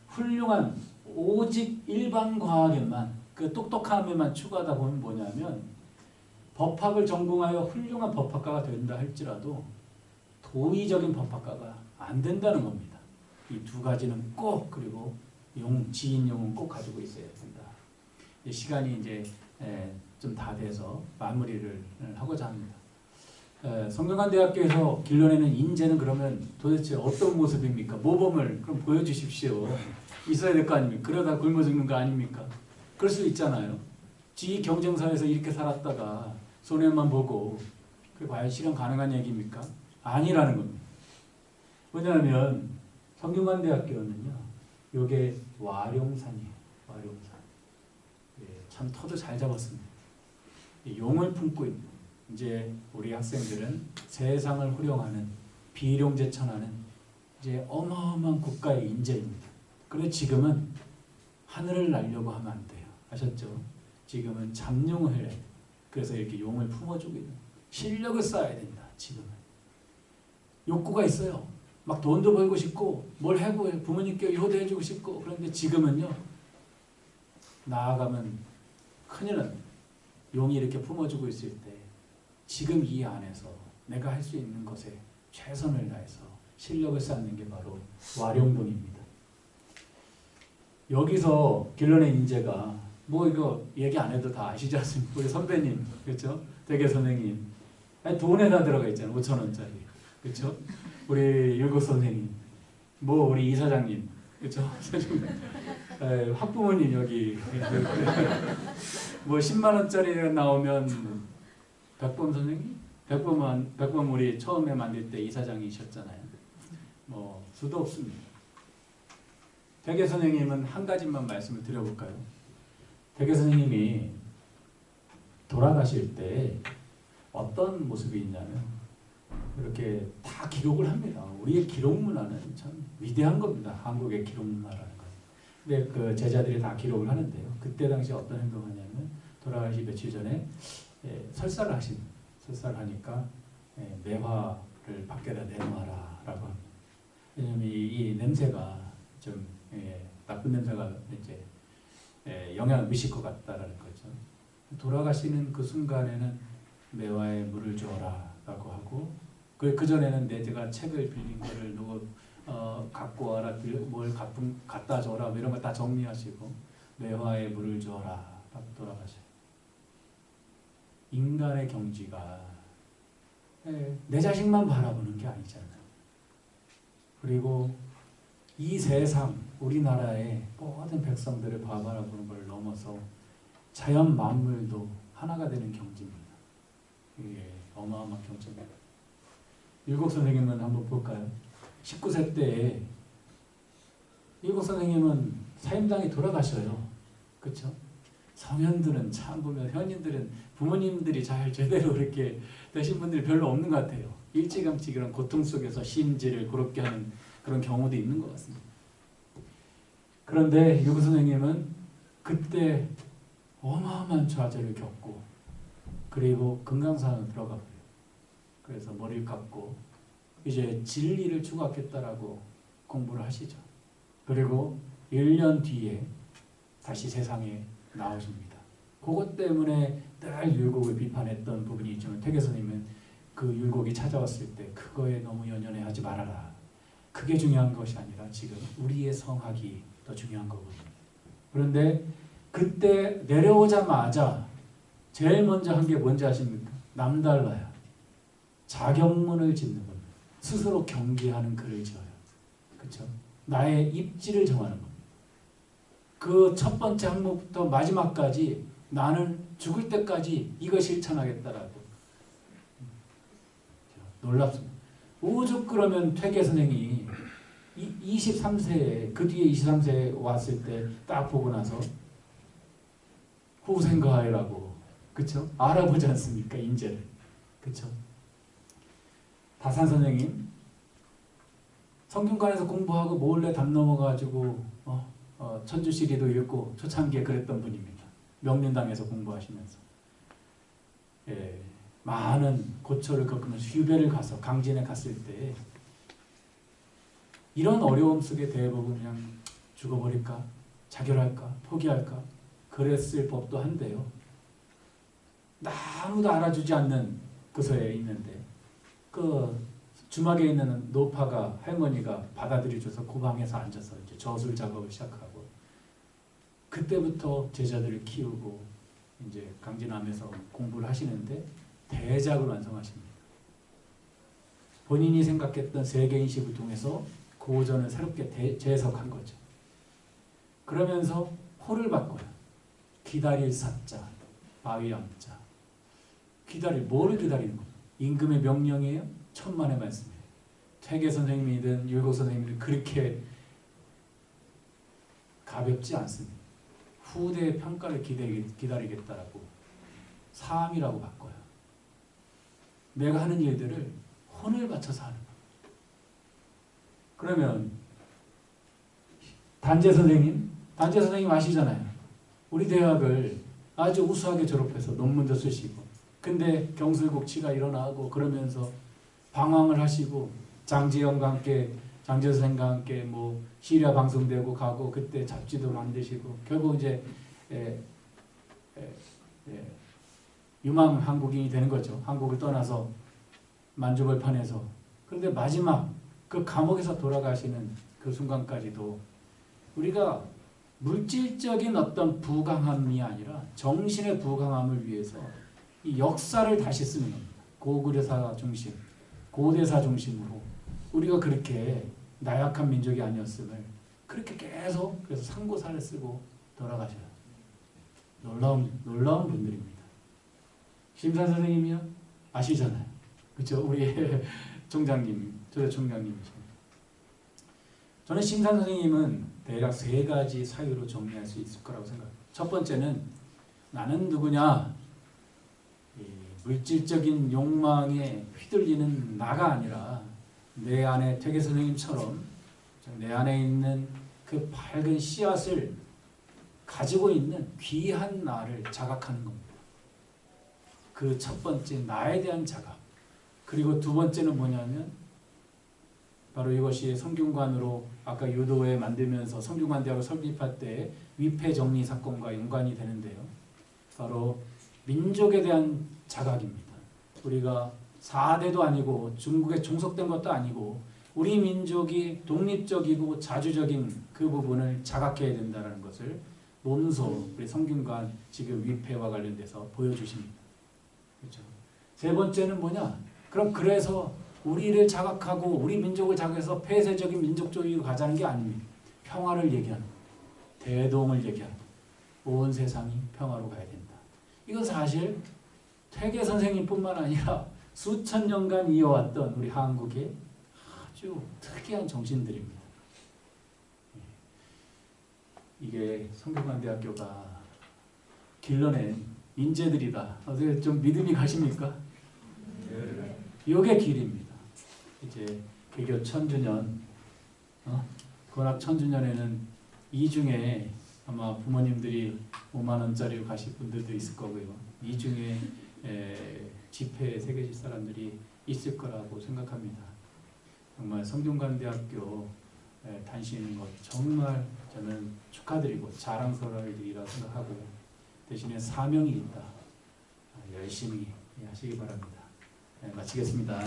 훌륭한 오직 일반 과학에만 그 똑똑함에만 추구하다 보면 뭐냐면 법학을 전공하여 훌륭한 법학가가 된다 할지라도 도의적인 법학가가 안 된다는 겁니다. 이 두 가지는 꼭 그리고 지인용은 꼭 가지고 있어야 된다. 시간이 이제 좀 다 돼서 마무리를 하고자 합니다. 성균관대학교에서 길러내는 인재는 그러면 도대체 어떤 모습입니까? 모범을 그럼 보여주십시오. 있어야 될 거 아닙니까? 그러다 굶어 죽는 거 아닙니까? 그럴 수 있잖아요. 지 경쟁사에서 이렇게 살았다가 손해만 보고 그게 과연 실현 가능한 얘기입니까? 아니라는 겁니다. 왜냐하면 성균관대학교는요. 요게 와룡산이에요. 와룡산. 참 터도 잘 잡았습니다. 용을 품고 있는 이제 우리 학생들은 세상을 호령하는 비룡제천하는 이제 어마어마한 국가의 인재입니다. 그런데 지금은 하늘을 날려고 하면 안 돼요. 아셨죠? 지금은 잠룡을 해야 돼요. 그래서 이렇게 용을 품어주고 있는 실력을 쌓아야 된다. 지금은 욕구가 있어요. 막 돈도 벌고 싶고 뭘 하고 부모님께 효도해주고 싶고 그런데 지금은요. 나아가면 큰일 납니다. 용이 이렇게 품어주고 있을 때 지금 이 안에서 내가 할 수 있는 것에 최선을 다해서 실력을 쌓는 게 바로 와룡동입니다. 여기서 길러낸 인재가 뭐 이거 얘기 안 해도 다 아시지 않습니까? 우리 선배님, 그렇죠? 대개 선생님, 아니 돈에 다 들어가 있잖아요. 5,000원짜리, 그렇죠? 우리 율곡 선생님, 뭐 우리 이사장님, 그렇죠? 학부모님 여기 뭐 10만 원짜리 나오면 백범 선생님? 백범 우리 처음에 만들 때 이사장이셨잖아요. 뭐 수도 없습니다. 대개 선생님은 한 가지만 말씀을 드려볼까요? 대개 선생님이 돌아가실 때 어떤 모습이 있냐면 이렇게 다 기록을 합니다. 우리의 기록 문화는 참 위대한 겁니다. 한국의 기록 문화라는 것. 근데 그 제자들이 다 기록을 하는데요. 그때 당시 어떤 행동을 하냐면 돌아가시 며칠 전에 설사를 하니까 매화를 밖에다 내놓아라라고 합니다. 왜냐하면 이 냄새가 좀 나쁜 냄새가 이제 영향을 미칠 것 같다라는 거죠. 돌아가시는 그 순간에는 매화에 물을 주어라라고 하고 그 전에는 내가 책을 빌린 거를 누구 갖고 와라 뭘 갖다 줘라 이런 거 다 정리하시고 매화에 물을 주어라 돌아가셔요. 인간의 경지가 내 자식만 바라보는 게 아니잖아요. 그리고 이 세상 우리나라의 모든 백성들을 바라보는 걸 넘어서 자연 만물도 하나가 되는 경지입니다. 이게 어마어마한 경지입니다. 율곡 선생님은 한번 볼까요? 19세 때에 율곡 선생님은 사임당에 돌아가셔요. 그렇죠? 성현들은 참 보면 현인들은 부모님들이 잘 제대로 이렇게 되신 분들이 별로 없는 것 같아요. 일찌감치 그런 고통 속에서 심지를 그렇게 하는 그런 경우도 있는 것 같습니다. 그런데 율곡 선생님은 그때 어마어마한 좌절을 겪고 그리고 금강산으로 들어가 버려요. 그래서 머리를 감고 이제 진리를 추구하겠다라고 공부를 하시죠. 그리고 1년 뒤에 다시 세상에 나오십니다. 그것 때문에 늘 율곡을 비판했던 부분이 있지만 태계 스님은 그 율곡이 찾아왔을 때 그거에 너무 연연해하지 말아라. 그게 중요한 것이 아니라 지금 우리의 성학이 더 중요한 거거든요. 그런데 그때 내려오자마자 제일 먼저 한 게 뭔지 아십니까? 남달라야. 자경문을 짓는 겁니다. 스스로 경계하는 글을 지어요. 그렇죠? 나의 입지를 정하는 겁니다. 그 첫 번째 항목부터 마지막까지 나는 죽을 때까지 이거 실천하겠다라고. 놀랍습니다. 오죽 그러면 퇴계 선생이 23세에 그 뒤에 23세에 왔을 때 딱 보고 나서 후생가해라고 그쵸? 알아보지 않습니까? 인재를. 그쵸? 다산 선생님 성균관에서 공부하고 몰래 담 넘어가지고 천주시리도 읽고 초창기에 그랬던 분입니다. 명륜당에서 공부하시면서 많은 고초를 겪으면서 휴배를 가서 강진에 갔을 때 이런 어려움 속에 대부분 그냥 죽어버릴까? 자결할까? 포기할까? 그랬을 법도 한데요. 아무도 알아주지 않는 그서에 있는데 그 주막에 있는 노파가 할머니가 받아들여줘서 그 방에서 앉아서 이제 저술 작업을 시작하고 그때부터 제자들을 키우고 이제 강진함에서 공부를 하시는데 대작을 완성하십니다. 본인이 생각했던 세계인식을 통해서 고전을 새롭게 재해석한 거죠. 그러면서 호를 바꿔요. 기다릴 사자, 바위암자. 뭐를 기다리는 겁니까? 임금의 명령이에요? 천만의 말씀이에요. 퇴계 선생님이든 율곡 선생님이든 그렇게 가볍지 않습니다. 후대의 평가를 기다리겠다라고 사함이라고 바꿔요. 내가 하는 일들을 혼을 바쳐서 하는 거예요. 그러면 단재 선생님 아시잖아요. 우리 대학을 아주 우수하게 졸업해서 논문도 쓰시고 근데 경술국치가 일어나고 그러면서 방황을 하시고 장지영과 함께 장재 선생과 함께 뭐 시리아 방송되고 가고 그때 잡지도 만드시고 결국 이제 유망 한국인이 되는 거죠. 한국을 떠나서 만주벌판에서. 그런데 마지막 그 감옥에서 돌아가시는 그 순간까지도 우리가 물질적인 어떤 부강함이 아니라 정신의 부강함을 위해서 이 역사를 다시 쓰는 겁니다. 고구려사 중심, 고대사 중심으로 우리가 그렇게 나약한 민족이 아니었음을 그렇게 계속 그래서 상고사를 쓰고 돌아가셔요. 놀라운 분들입니다. 심산 선생님이요? 아시잖아요. 그렇죠? 우리 총장님, 조대 총장님이십니다. 저는 심산 선생님은 대략 3가지 사유로 정리할 수 있을 거라고 생각합니다. 첫 번째는 나는 누구냐? 물질적인 욕망에 휘둘리는 나가 아니라 내 안에 퇴계 선생님처럼 내 안에 있는 그 밝은 씨앗을 가지고 있는 귀한 나를 자각하는 겁니다. 그 첫 번째 나에 대한 자각. 그리고 두 번째는 뭐냐면 바로 이것이 성균관으로 아까 유도회 만들면서 성균관 대학을 설립할 때 위패 정리 사건과 연관이 되는데요. 바로 민족에 대한 자각입니다. 우리가 4대도 아니고 중국에 종속된 것도 아니고 우리 민족이 독립적이고 자주적인 그 부분을 자각해야 된다는 것을 몸소 우리 성균관 지금 위패와 관련돼서 보여주십니다. 그렇죠? 세 번째는 뭐냐? 그럼 그래서 우리를 자각하고 우리 민족을 자각해서 폐쇄적인 민족주의로 가자는 게 아닙니다. 평화를 얘기하는, 대동을 얘기하는, 온 세상이 평화로 가야 된다. 이건 사실 퇴계 선생님뿐만 아니라 수천 년간 이어왔던 우리 한국의 아주 특이한 정신들입니다. 이게 성균관대학교가 길러낸 인재들이다. 어떻게 좀 믿음이 가십니까? 네. 이게 길입니다. 이제 개교 1000주년, 건학 1000주년에는 이 중에 아마 부모님들이 5만 원짜리로 가실 분들도 있을 거고요. 이 중에 집회에 새겨질 사람들이 있을 거라고 생각합니다. 정말 성균관대학교 다니시는 것 정말 저는 축하드리고 자랑스러울 일이라고 생각하고 대신에 사명이 있다. 열심히 하시기 바랍니다. 마치겠습니다.